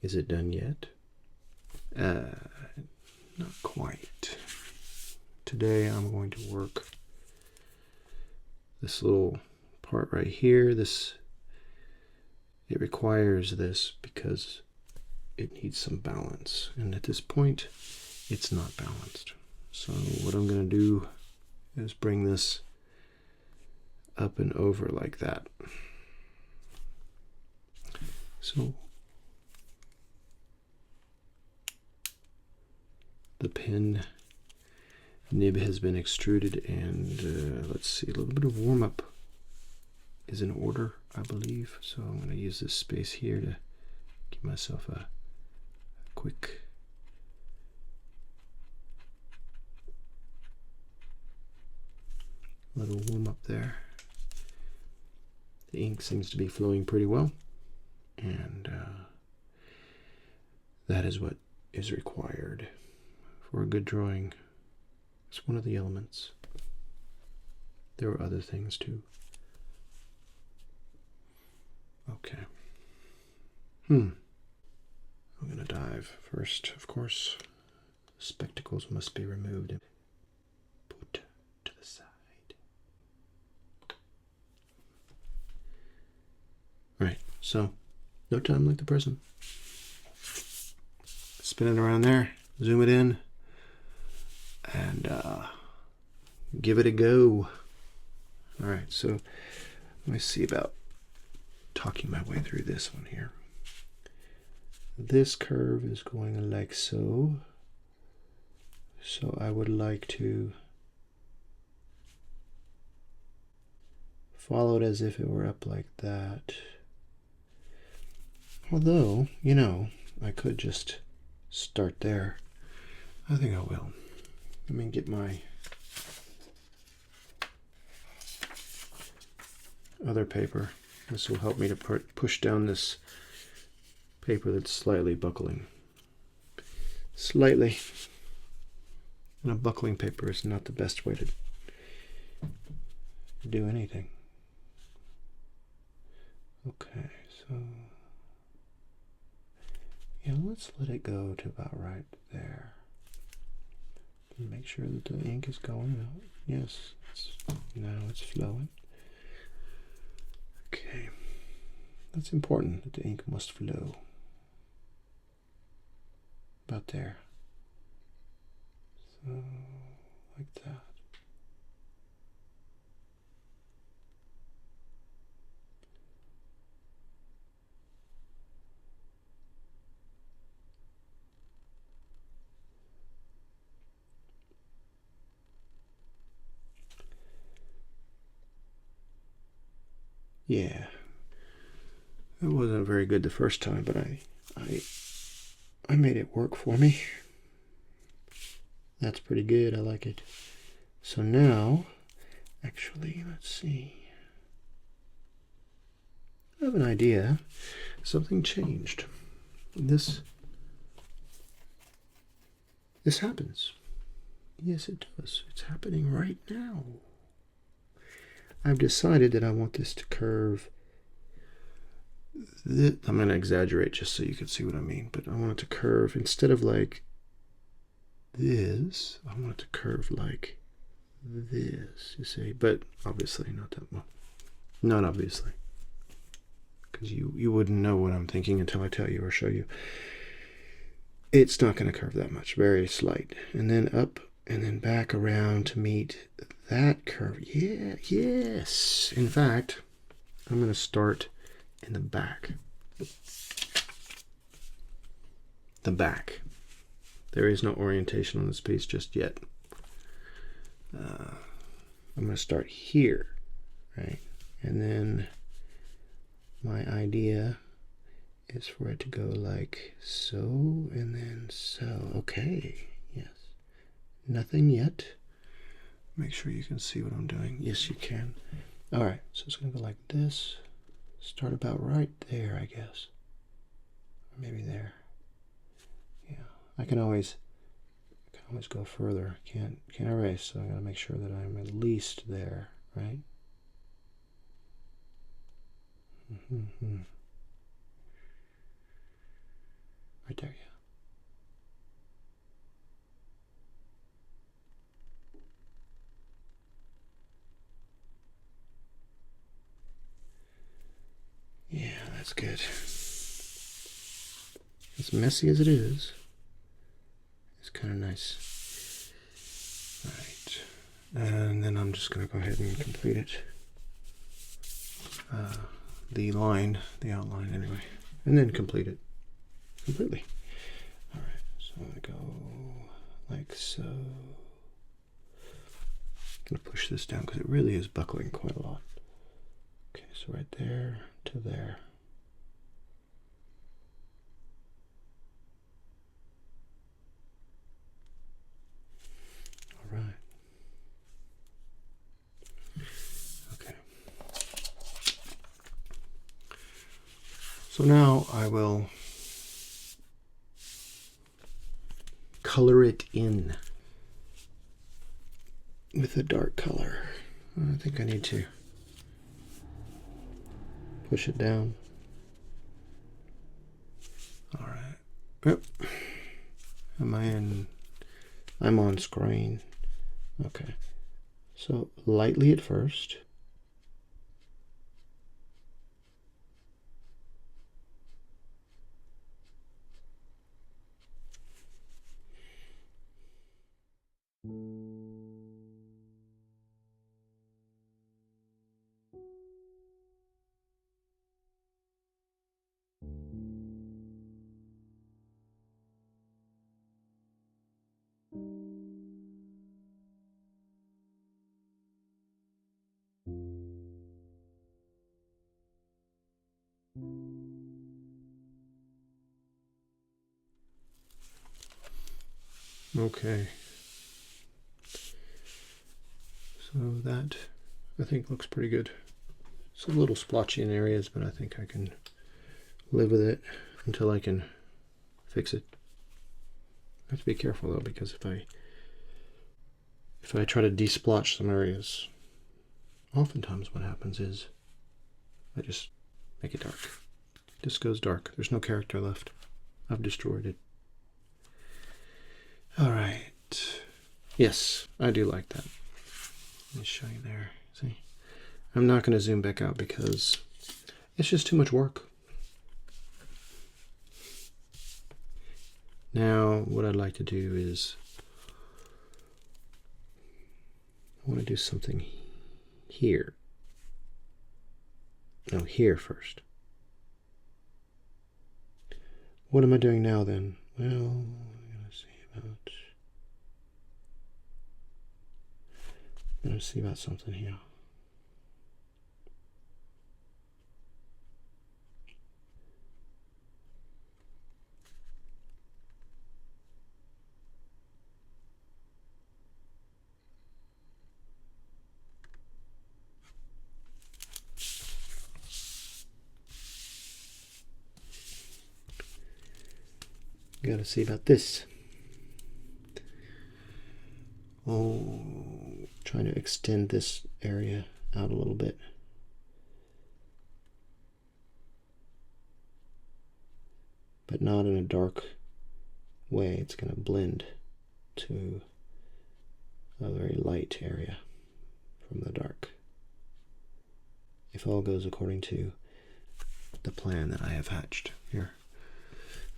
Is it done yet? Not quite. Today I'm going to work this little part right here. It requires this because it needs some balance, and at this point it's not balanced. So what I'm going to do is bring this up and over like that. So the pen nib has been extruded, and let's see, a little bit of warm-up is in order, I believe. So I'm going to use this space here to give myself a quick little warm-up there. The ink seems to be flowing pretty well, and that is what is required for a good drawing. It's one of the elements. There are other things too. Okay. I'm gonna dive first, of course. Spectacles must be removed and put to the side. Alright, so no time like the present. Spin it around there, zoom it in, and give it a go. Alright, so let me see about talking my way through this one here. This curve is going like so. So I would like to follow it as if it were up like that. Although, you know, I could just start there. I think I will. Let me get my other paper. This will help me to push down this paper that's slightly buckling. Slightly. And a buckling paper is not the best way to do anything. Okay, so yeah, let's let it go to about right there. Make sure that the ink is going out. Yes, now it's flowing. Okay, that's important, that the ink must flow. About there. So, like that. Yeah, it wasn't very good the first time, but I made it work for me. That's pretty good. I like it. So now, actually, let's see. I have an idea. Something changed. This happens. Yes, it does. It's happening right now. I've decided that I want this to curve. I'm going to exaggerate just so you can see what I mean, but I want it to curve instead of like this. I want it to curve like this, you see, but obviously not that well. Not obviously, because you wouldn't know what I'm thinking until I tell you or show you. It's not going to curve that much, very slight, and then up and then back around to meet that curve. Yeah, yes. In fact, I'm going to start in the back. The back. There is no orientation on this piece just yet. I'm going to start here, right? And then my idea is for it to go like so and then so. Okay, yes. Nothing yet. Make sure you can see what I'm doing. Yes, you can. All right, so it's going to go like this. Start about right there, I guess. Or maybe there. Yeah, I can always go further. Can't erase, so I got to make sure that I'm at least there, right? Right there, yeah. Yeah, that's good. As messy as it is, it's kind of nice. All right, and then I'm just going to go ahead and complete it. The outline anyway, and then complete it completely. All right, so I'm going to go like so. I'm going to push this down because it really is buckling quite a lot. Okay, so right there to there. All right. Okay. So now I will color it in with a dark color. I think I need to push it down. All right. Yep. Am I in? I'm on screen. Okay. So lightly at first. Okay. So that I think looks pretty good. It's a little splotchy in areas, but I think I can live with it until I can fix it. I have to be careful though, because if I try to desplotch some areas, oftentimes what happens is I just make it dark. It just goes dark. There's no character left. I've destroyed it. All right. Yes, I do like that. Let me show you there. See? I'm not going to zoom back out because it's just too much work. Now, what I'd like to do is I want to do something here. No, here first. What am I doing now then? Well, I'm going to see about something here. Got to see about this. Oh, trying to extend this area out a little bit. But not in a dark way. It's going to blend to a very light area from the dark. If all goes according to the plan that I have hatched here.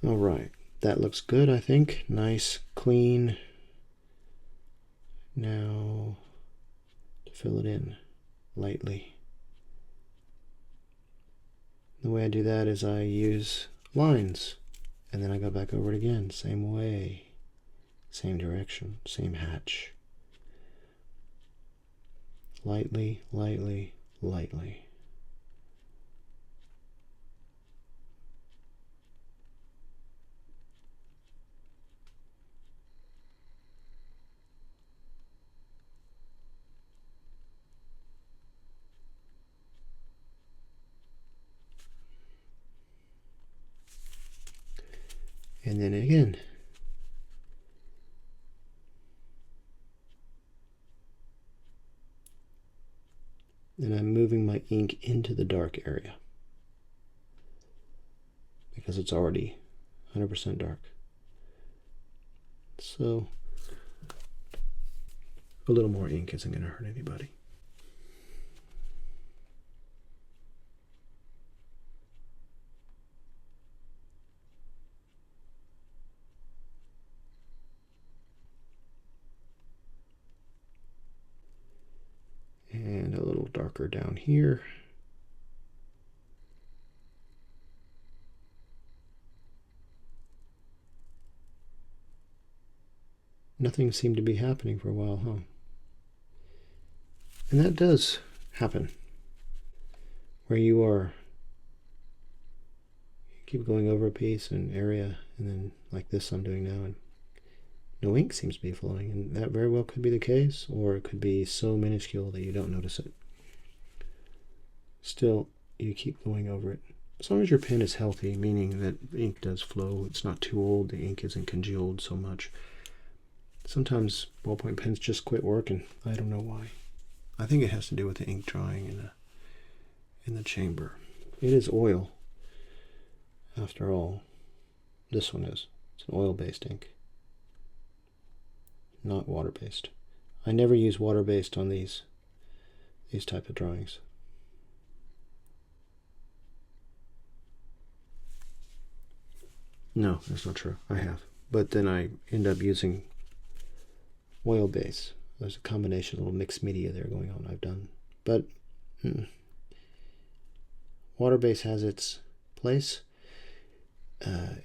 All right, that looks good, I think. Nice, clean. Now to fill it in lightly. The way I do that is I use lines and then I go back over it again, same way, same direction, same hatch. Lightly, lightly, lightly. And then again. And I'm moving my ink into the dark area because it's already 100% dark. So a little more ink isn't going to hurt anybody. And a little darker down here. Nothing seemed to be happening for a while, huh? And that does happen. Where you keep going over a piece, an area, and then like this I'm doing now, and no ink seems to be flowing. And that very well could be the case, or it could be so minuscule that you don't notice it. Still, you keep going over it. As long as your pen is healthy, meaning that the ink does flow, it's not too old, the ink isn't congealed so much. Sometimes ballpoint pens just quit working. I don't know why. I think it has to do with the ink drying in the chamber. It is oil, after all. This one is. It's an oil-based ink, not water-based. I never use water-based on these type of drawings. No, that's not true. I have. But then I end up using oil base. There's a combination, a little mixed media there going on I've done. But water base has its place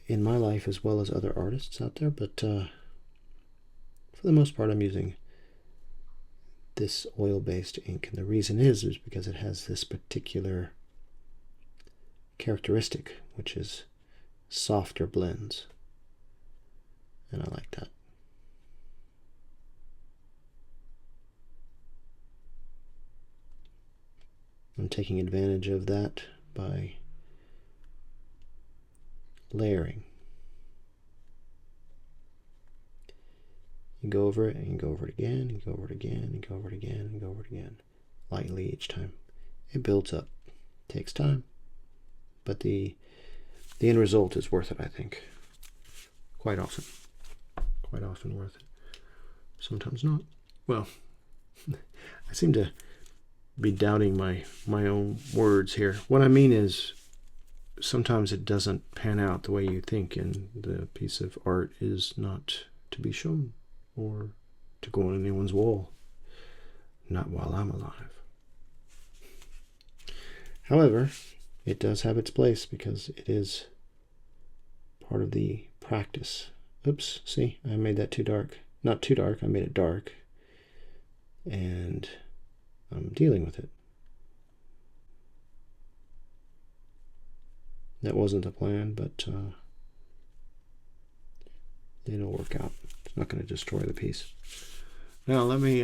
in my life as well as other artists out there. But for the most part, I'm using this oil-based ink. And the reason is because it has this particular characteristic, which is softer blends. And I like that. I'm taking advantage of that by layering. You go over it, and you go over it again, and you go over it again, and you go over it again, and you go over it again. Lightly each time. It builds up. It takes time. But the end result is worth it, I think. Quite often. Quite often worth it. Sometimes not. Well, I seem to be doubting my own words here. What I mean is, sometimes it doesn't pan out the way you think, and the piece of art is not to be shown or to go on anyone's wall. Not while I'm alive. However, it does have its place because it is part of the practice. Oops, see, I made that too dark. Not too dark, I made it dark. And I'm dealing with it. That wasn't the plan, but it'll work out. It's not going to destroy the piece. Now let me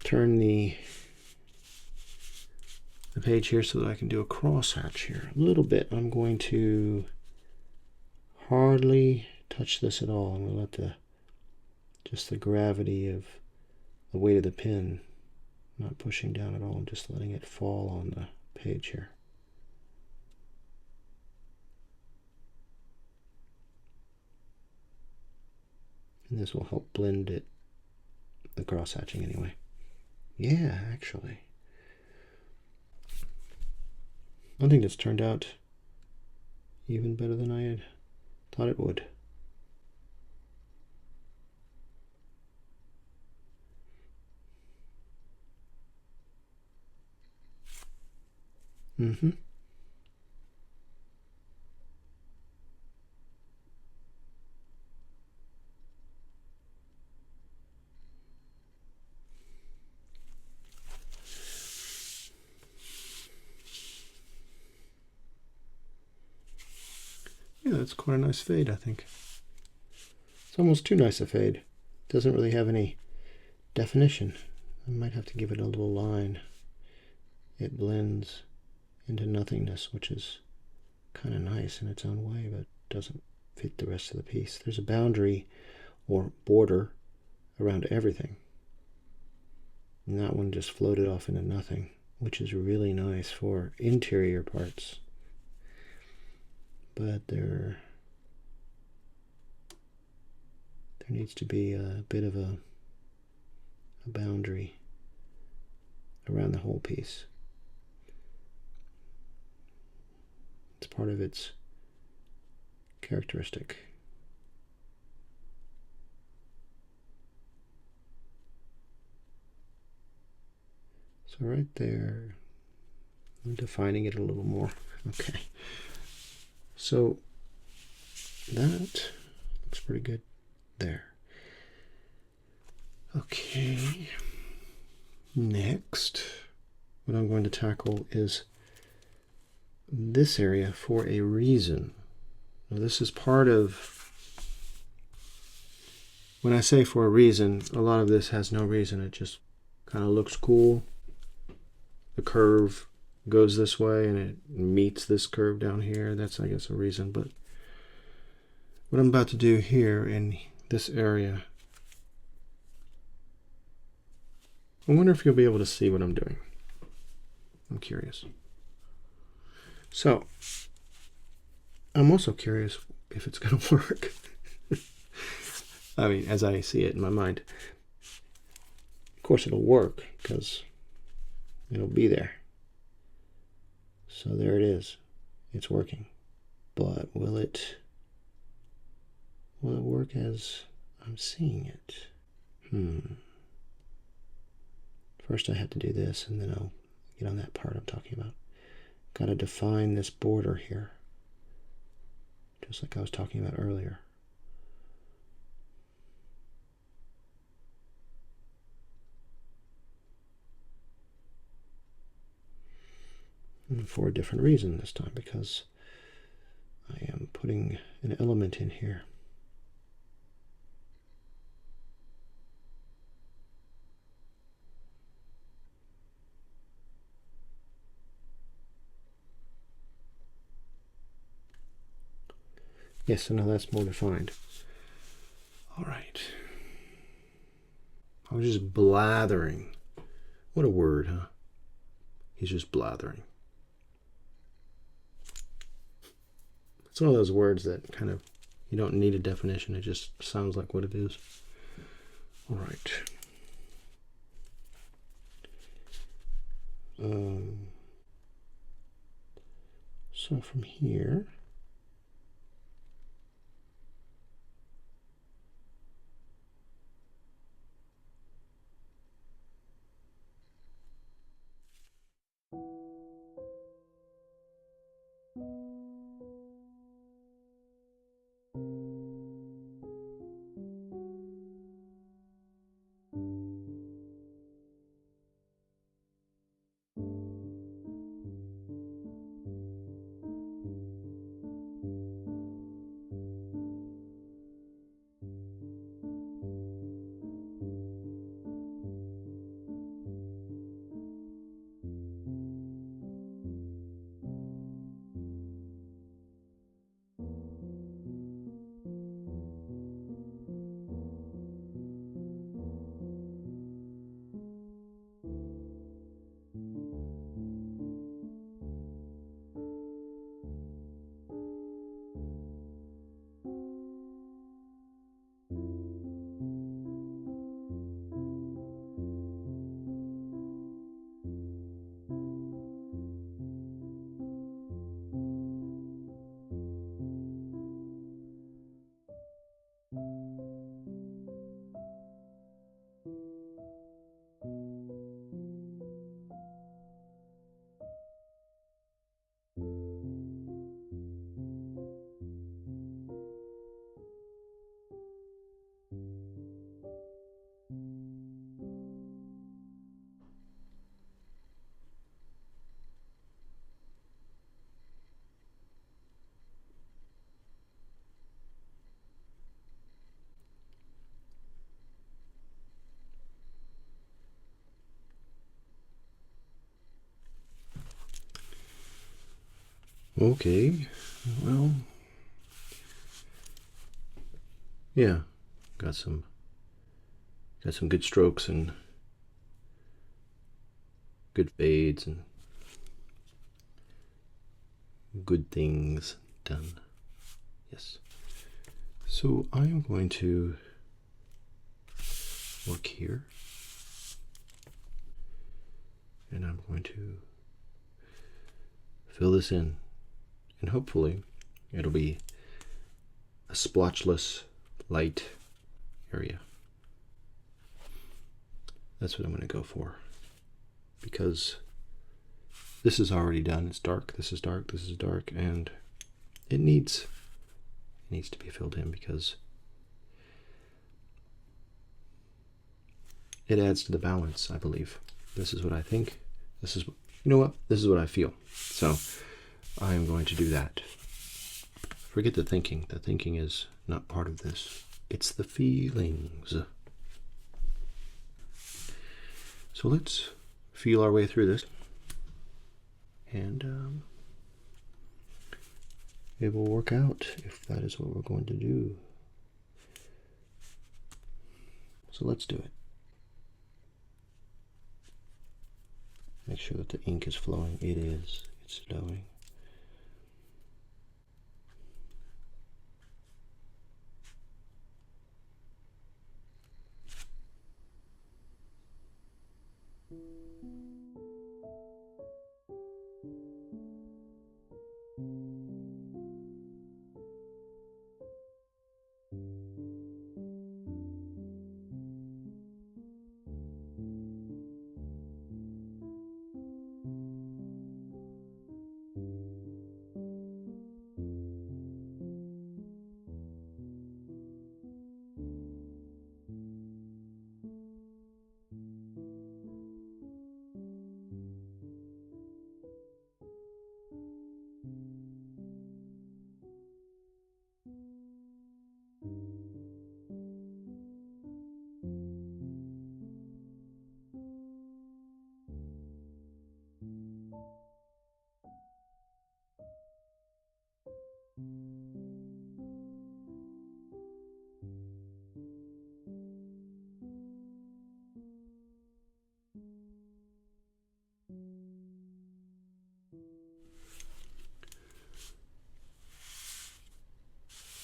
turn the page here so that I can do a crosshatch here a little bit. I'm going to hardly touch this at all. I'm going to let just the gravity of the weight of the pen, not pushing down at all, and just letting it fall on the page here. And this will help blend it, the cross-hatching anyway. Yeah, actually. I think it's turned out even better than I had thought it would. Mm-hmm. Yeah, that's quite a nice fade, I think. It's almost too nice a fade. Doesn't really have any definition. I might have to give it a little line. It blends into nothingness, which is kind of nice in its own way, but doesn't fit the rest of the piece. There's a boundary or border around everything. And that one just floated off into nothing, which is really nice for interior parts. but there needs to be a bit of a boundary around the whole piece. It's part of its characteristic. So right there, I'm defining it a little more. Okay. So that looks pretty good there. Okay. Next, what I'm going to tackle is this area for a reason. Now, this is part of, when I say for a reason, a lot of this has no reason. It just kind of looks cool. The curve goes this way and it meets this curve down here. That's, I guess, a reason. But what I'm about to do here in this area, I wonder if you'll be able to see what I'm doing. I'm curious. So, I'm also curious if it's going to work. I mean, as I see it in my mind. Of course it'll work because it'll be there. So there it is. It's working. But will it work as I'm seeing it? First I have to do this, and then I'll get on that part I'm talking about. Got to define this border here, just like I was talking about earlier. And for a different reason this time, because I am putting an element in here. Yes, so now that's more defined. All right. I was just blathering. What a word, huh? He's just blathering. It's one of those words that kind of, you don't need a definition. It just sounds like what it is. All right. So from here, okay, well, yeah, got some good strokes and good fades and good things. Done. Yes. So I am going to look here, and I'm going to fill this in, and hopefully it'll be a splotchless light area. That's what I'm going to go for, because this is already done. It's dark, this is dark, this is dark, and it needs to be filled in because it adds to the balance, I believe. This is what I think. This is, you know what? This is what I feel. So I am going to do that. Forget the thinking. The thinking is not part of this. It's the feelings. So let's feel our way through this. And it will work out if that is what we're going to do. So let's do it. Make sure that the ink is flowing. It is. It's flowing.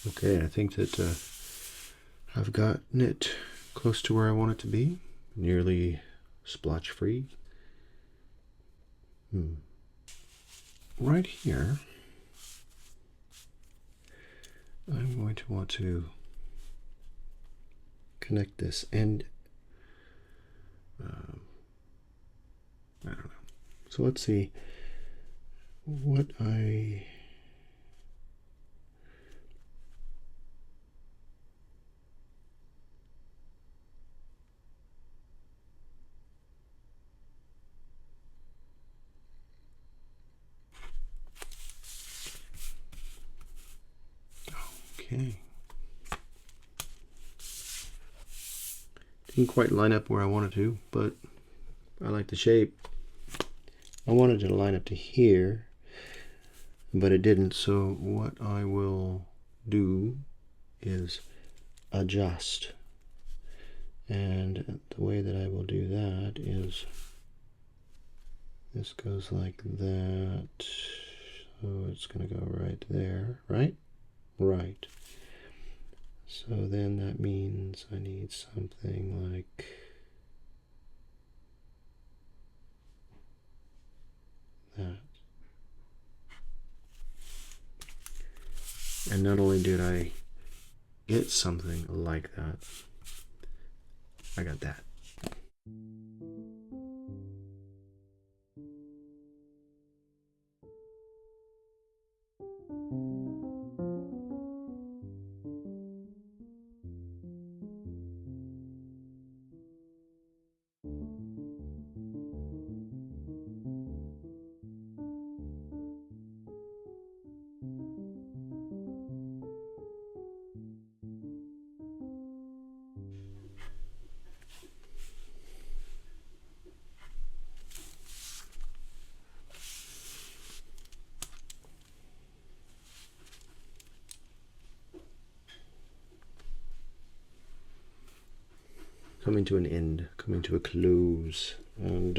Okay, I think that I've gotten it close to where I want it to be, nearly splotch free. Right here, I'm going to want to connect this, and I don't know. So let's see what I... Okay. Didn't quite line up where I wanted to, but I like the shape. I wanted to line up to here, but it didn't. So what I will do is adjust. And the way that I will do that is this goes like that. So it's going to go right there, right? Right. So then that means I need something like that. And not only did I get something like that, I got that. Coming to an end, coming to a close, and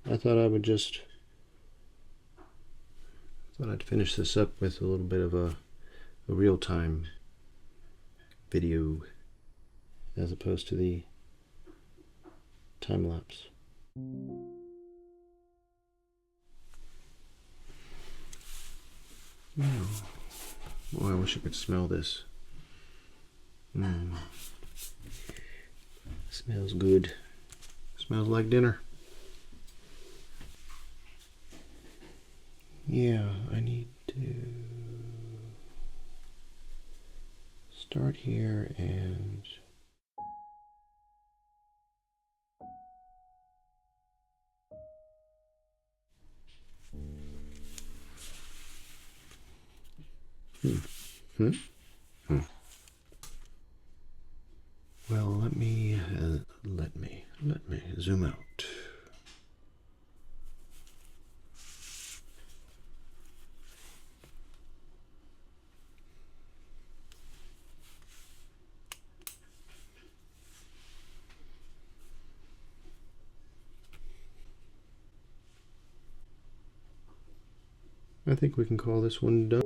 I thought I would just Thought I'd finish this up with a little bit of a real-time video as opposed to the time-lapse. Oh, boy, I wish I could smell this. Smells good. Smells like dinner. Yeah, I need to start here and well, let me zoom out. I think we can call this one done.